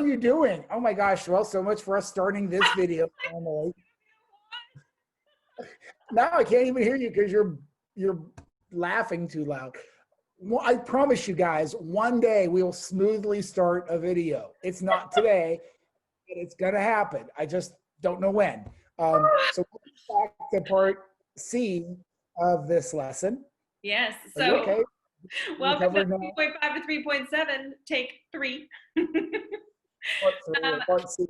you doing? Oh my gosh. Well, so much for us starting this video. Now I can't even hear you because you're laughing too loud. Well, I promise you guys, one day we will smoothly start a video. It's not today, but it's gonna happen. I just don't know when. So we'll back to part C of this lesson. Yes. Are you okay? Welcome to 3.5 to 3.7, take 3. Part C.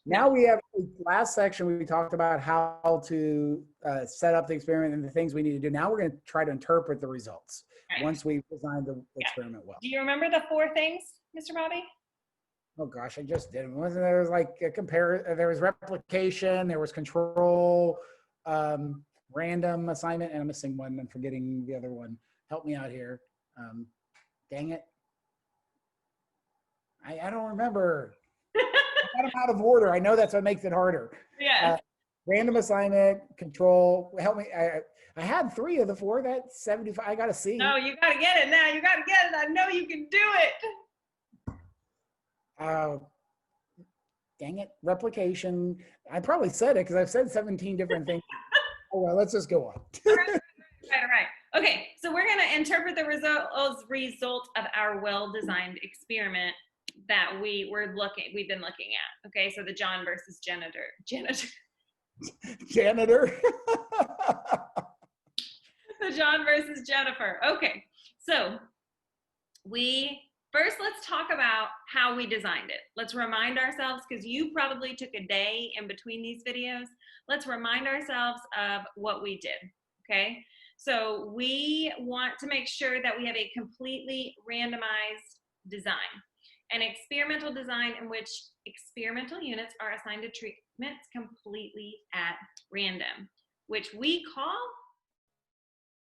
Now we have last section. We talked about how to set up the experiment and the things we need to do. Now we're going to try to interpret the results once we've designed the experiment well. Do you remember the 4 things, Mr. Bobby? Oh gosh, I just didn't. Wasn't there was like a there was replication, there was control, random assignment, and I'm missing one. I'm forgetting the other one. Help me out here. Dang it. I don't remember. I got them out of order. I know that's what makes it harder. Yeah. Random assignment, control. Help me. I had 3 of the 4. That's 75. I got to see. No, you got to get it now. You got to get it. I know you can do it. Dang it. Replication. I probably said it because I've said 17 different things. Oh, well, let's just go on. All right. Okay, so we're going to interpret the result of our well-designed experiment that we've been looking at. Okay, so the John versus janitor. The John versus Jennifer. Okay, so let's talk about how we designed it. Let's remind ourselves, because you probably took a day in between these videos. Let's remind ourselves of what we did, okay? So we want to make sure that we have a completely randomized design, an experimental design in which experimental units are assigned to treatments completely at random, which we call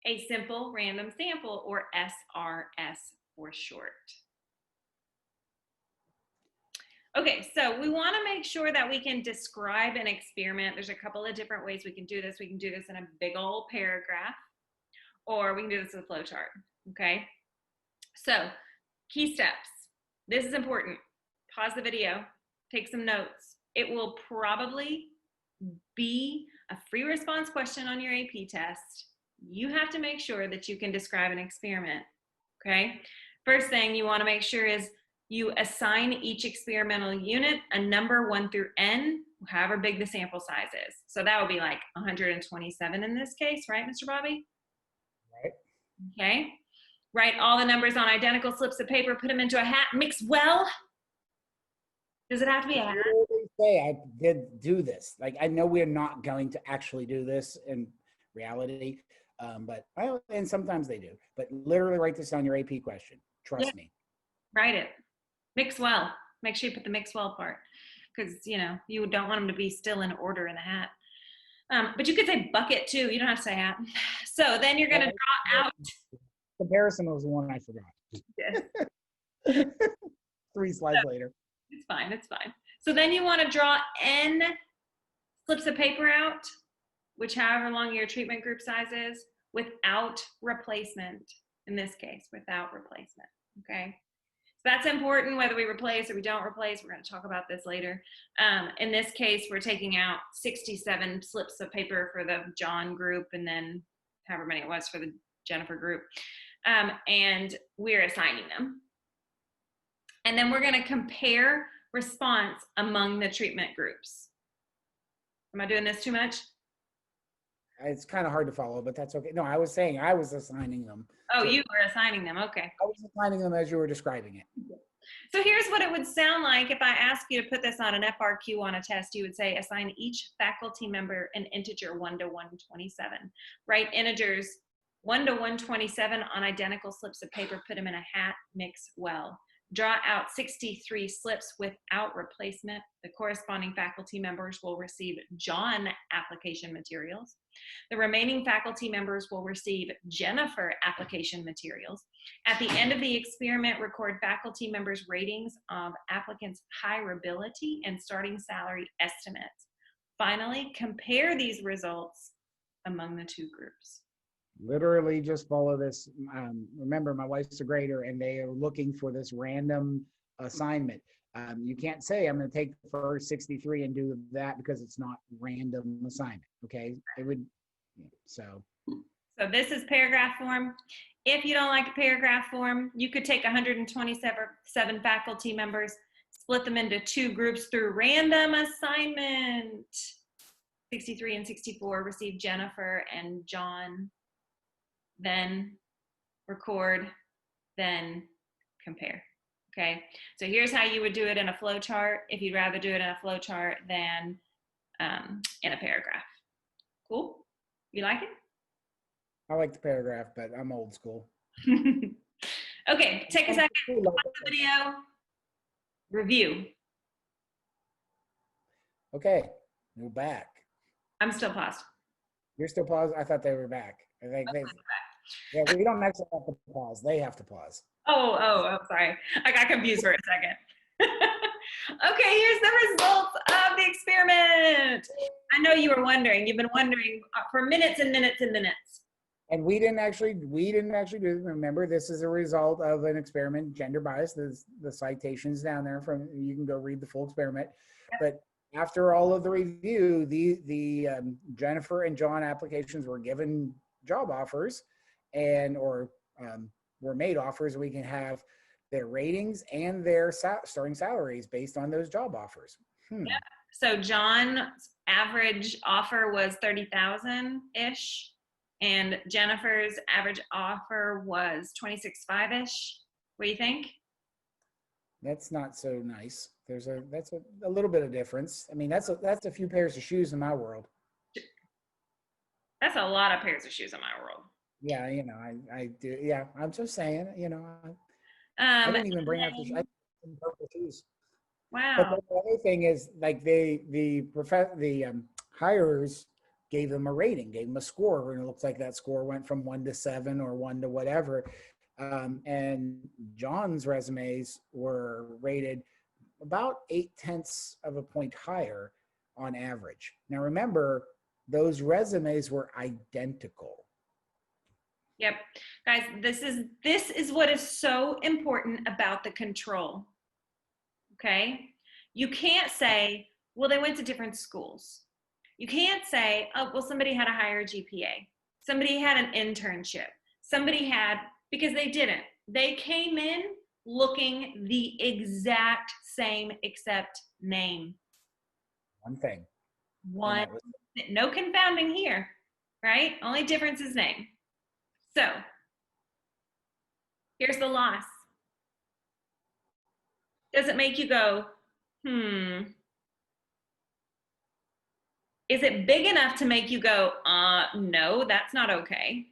a simple random sample, or SRS for short. Okay, so we want to make sure that we can describe an experiment. There's a couple of different ways we can do this. We can do this in a big old paragraph, or we can do this with a flow chart, okay? So, key steps. This is important. Pause the video, take some notes. It will probably be a free response question on your AP test. You have to make sure that you can describe an experiment, okay? First thing you want to make sure is you assign each experimental unit a number 1 through n, however big the sample size is. So that would be like 127 in this case, right, Mr. Bobby? Right. Okay. Write all the numbers on identical slips of paper, put them into a hat, mix well. Does it have to be a hat? I did do this. Like, I know we're not going to actually do this in reality, and sometimes they do. But literally write this on your AP question. Trust me. Write it. Mix well. Make sure you put the mix well part, because you don't want them to be still in order in the hat. But you could say bucket too. You don't have to say hat. So then you're going to draw out. Comparison was the one I forgot. Yes. 3 slides later. It's fine. It's fine. So then you want to draw n slips of paper out, which however long your treatment group size is, without replacement. In this case, without replacement. Okay. So that's important, whether we replace or we don't replace. We're going to talk about this later. In this case, we're taking out 67 slips of paper for the John group, and then however many it was for the Jennifer group. And we're assigning them. And then we're going to compare response among the treatment groups. Am I doing this too much? It's kind of hard to follow, but that's okay. No, I was saying I was assigning them. Oh, you were assigning them. Okay. I was assigning them as you were describing it. So here's what it would sound like if I asked you to put this on an FRQ on a test. You would say, assign each faculty member an integer 1 to 127. Write integers 1 to 127 on identical slips of paper, put them in a hat, mix well. Draw out 63 slips without replacement. The corresponding faculty members will receive John application materials. The remaining faculty members will receive Jennifer application materials. At the end of the experiment, record faculty members' ratings of applicants' hireability and starting salary estimates. Finally, compare these results among the 2 groups. Literally just follow this. Remember, my wife's a grader and they are looking for this random assignment. You can't say I'm going to take the first 63 and do that because it's not random assignment. Okay, it would. So this is paragraph form. If you don't like a paragraph form, you could take 127 faculty members, split them into 2 groups through random assignment. 63 and 64 receive Jennifer and John, then record, then compare. Okay, so here's how you would do it in a flow chart if you'd rather do it in a flow chart than in a paragraph. Cool? You like it? I like the paragraph, but I'm old school. Okay, take a second, pause the video, review. Okay, we're back. I'm still paused. You're still paused? I thought they were back. I think yeah, we don't actually have to pause. They have to pause. Oh, sorry. I got confused for a second. Okay, here's the results of the experiment. I know you were wondering. You've been wondering for minutes and minutes and minutes. And we didn't actually do it. Remember, this is a result of an experiment, gender bias. There's the citations down there from, you can go read the full experiment. But after all of the review, the Jennifer and John applications were given job offers or were made offers. We can have their ratings and their starting salaries based on those job offers. Yeah. So John's average offer was 30,000-ish. And Jennifer's average offer was 26.5-ish. What do you think? That's not so nice. That's a little bit of difference. I mean, that's a few pairs of shoes in my world. That's a lot of pairs of shoes in my world. Yeah, I do. Yeah, I'm just saying. I didn't even bring out the purple shoes. Wow. But the other thing is, like, the hirers gave them a rating, gave them a score, and it looks like that score went from 1 to 7 or 1 to whatever. And John's resumes were rated about 0.8 of a point higher on average. Now remember, those resumes were identical. Yep, guys, this is what is so important about the control. Okay, you can't say, well, they went to different schools. You can't say, oh, well, somebody had a higher GPA. Somebody had an internship. Because they didn't. They came in looking the exact same except name. One thing. No confounding here, right? Only difference is name. So here's the loss. Does it make you go, Is it big enough to make you go, no, that's not okay?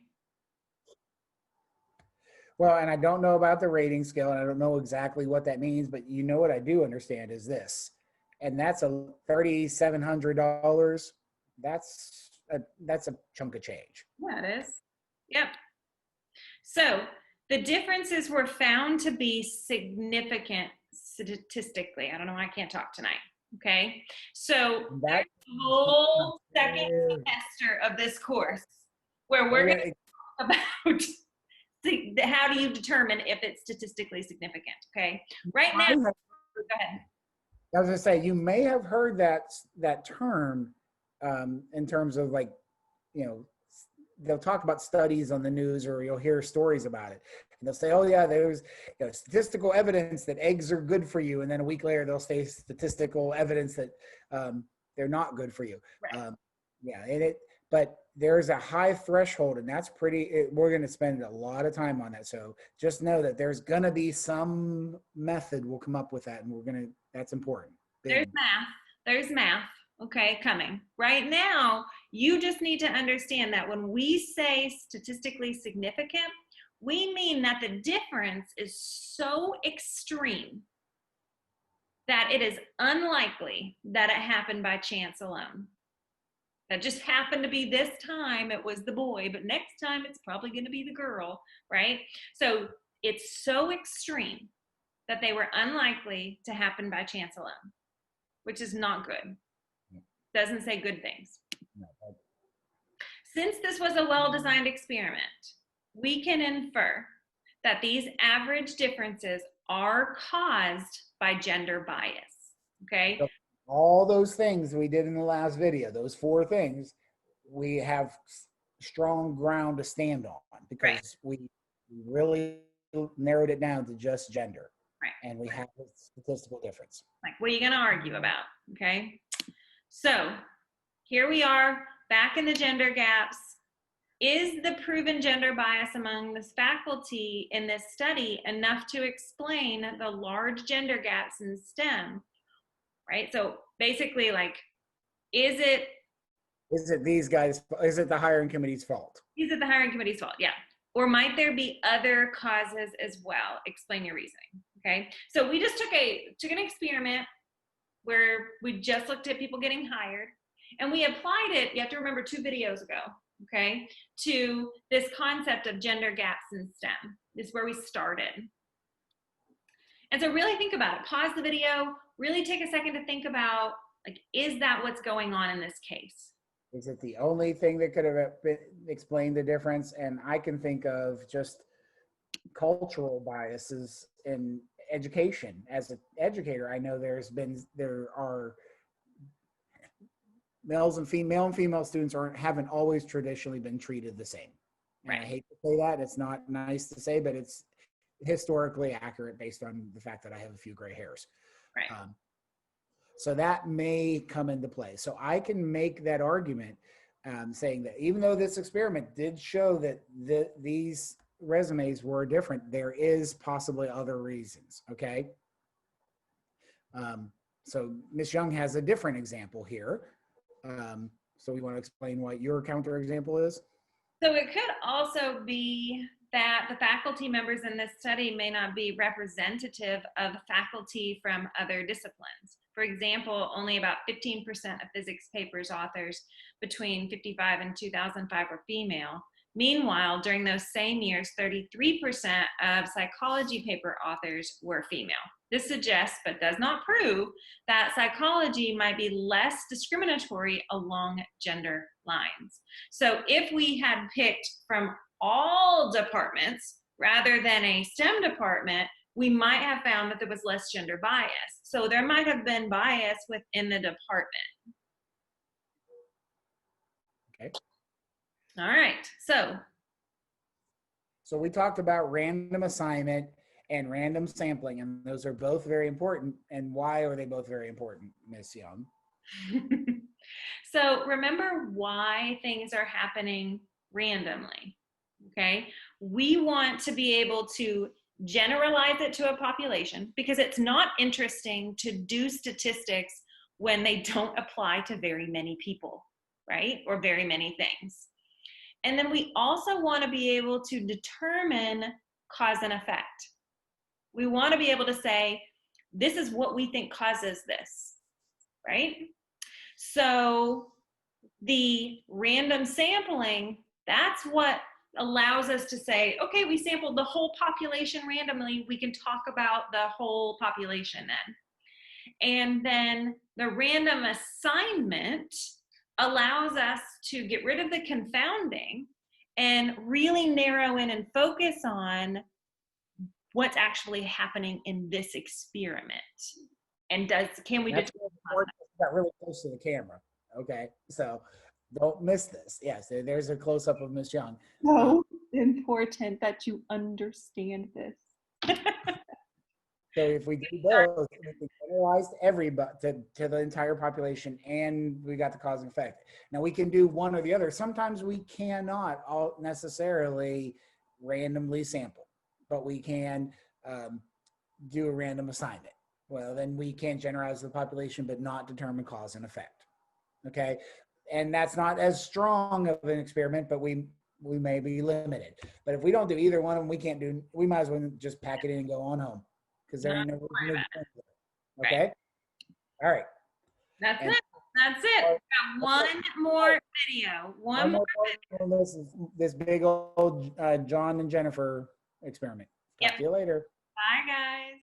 Well, and I don't know about the rating scale, and I don't know exactly what that means, but what I do understand is this, and that's a $3,700. That's a chunk of change. Yeah, it is. Yep. So the differences were found to be significant statistically. I don't know why I can't talk tonight. Okay. So there's the whole second semester of this course where we're going to talk about how do you determine if it's statistically significant. Okay. Right now, go ahead. I was going to say, you may have heard that term in terms of, like, they'll talk about studies on the news, or you'll hear stories about it. And they'll say, oh yeah, there's statistical evidence that eggs are good for you. And then a week later, they'll say statistical evidence that they're not good for you. Right. But there's a high threshold, and that's we're going to spend a lot of time on that. So just know that there's going to be some method we'll come up with that, and that's important. There's math. Okay, coming. Right now, you just need to understand that when we say statistically significant, we mean that the difference is so extreme that it is unlikely that it happened by chance alone. That just happened to be this time it was the boy, but next time it's probably going to be the girl, right? So it's so extreme that they were unlikely to happen by chance alone, which is not good. Doesn't say good things. Since this was a well-designed experiment, we can infer that these average differences are caused by gender bias. Okay. So all those things we did in the last video, those 4 things, we have strong ground to stand on because we really narrowed it down to just gender. Right. And we have a statistical difference. Like, what are you going to argue about? Okay. So here we are back in the gender gaps. Is the proven gender bias among this faculty in this study enough to explain the large gender gaps in STEM? Right? So basically, like, is it these guys, is it the hiring committee's fault? Is it the hiring committee's fault? Yeah. Or might there be other causes as well? Explain your reasoning. Okay. So we just took an experiment where we just looked at people getting hired and we applied it, you have to remember 2 videos ago, okay, to this concept of gender gaps in STEM. This is where we started. And so really think about it. Pause the video, really take a second to think about, like, is that what's going on in this case? Is it the only thing that could have explained the difference? And I can think of just cultural biases in education. As an educator, I know there are male and female students haven't always traditionally been treated the same. And Right. I hate to say that. It's not nice to say, but it's historically accurate based on the fact that I have a few gray hairs. Right. So that may come into play. So I can make that argument saying that even though this experiment did show that these resumes were different, there is possibly other reasons, okay? So Ms. Young has a different example here. So we want to explain what your counterexample is? So it could also be that the faculty members in this study may not be representative of faculty from other disciplines. For example, only about 15% of physics papers authors between 55 and 2005 were female. Meanwhile, during those same years, 33% of psychology paper authors were female. This suggests, but does not prove, that psychology might be less discriminatory along gender lines. So if we had picked from all departments rather than a STEM department, we might have found that there was less gender bias. So there might have been bias within the department. Okay. All right, so we talked about random assignment and random sampling, and those are both very important. And why are they both very important, Ms. Young? So remember why things are happening randomly, okay? We want to be able to generalize it to a population because it's not interesting to do statistics when they don't apply to very many people, right? Or very many things. And then we also want to be able to determine cause and effect. We want to be able to say, this is what we think causes this, right? So the random sampling, that's what allows us to say, okay, we sampled the whole population randomly. We can talk about the whole population then. And then the random assignment allows us to get rid of the confounding and really narrow in and focus on what's actually happening in this experiment. And can we determine? Got really close to the camera. Okay, so don't miss this. Yes, there's a close-up of Miss Young. So important that you understand this. So if we do both, we can generalize everybody to the entire population, and we got the cause and effect. Now we can do one or the other. Sometimes we cannot all necessarily randomly sample, but we can do a random assignment. Well, then we can generalize the population, but not determine cause and effect. Okay, and that's not as strong of an experiment, but we may be limited. But if we don't do either one of them, we might as well just pack it in and go on home. Because there ain't no okay. Right. All right. That's it. That's it. We've got one more video. One more video. This big old John and Jennifer experiment. Talk to you later. Bye, guys.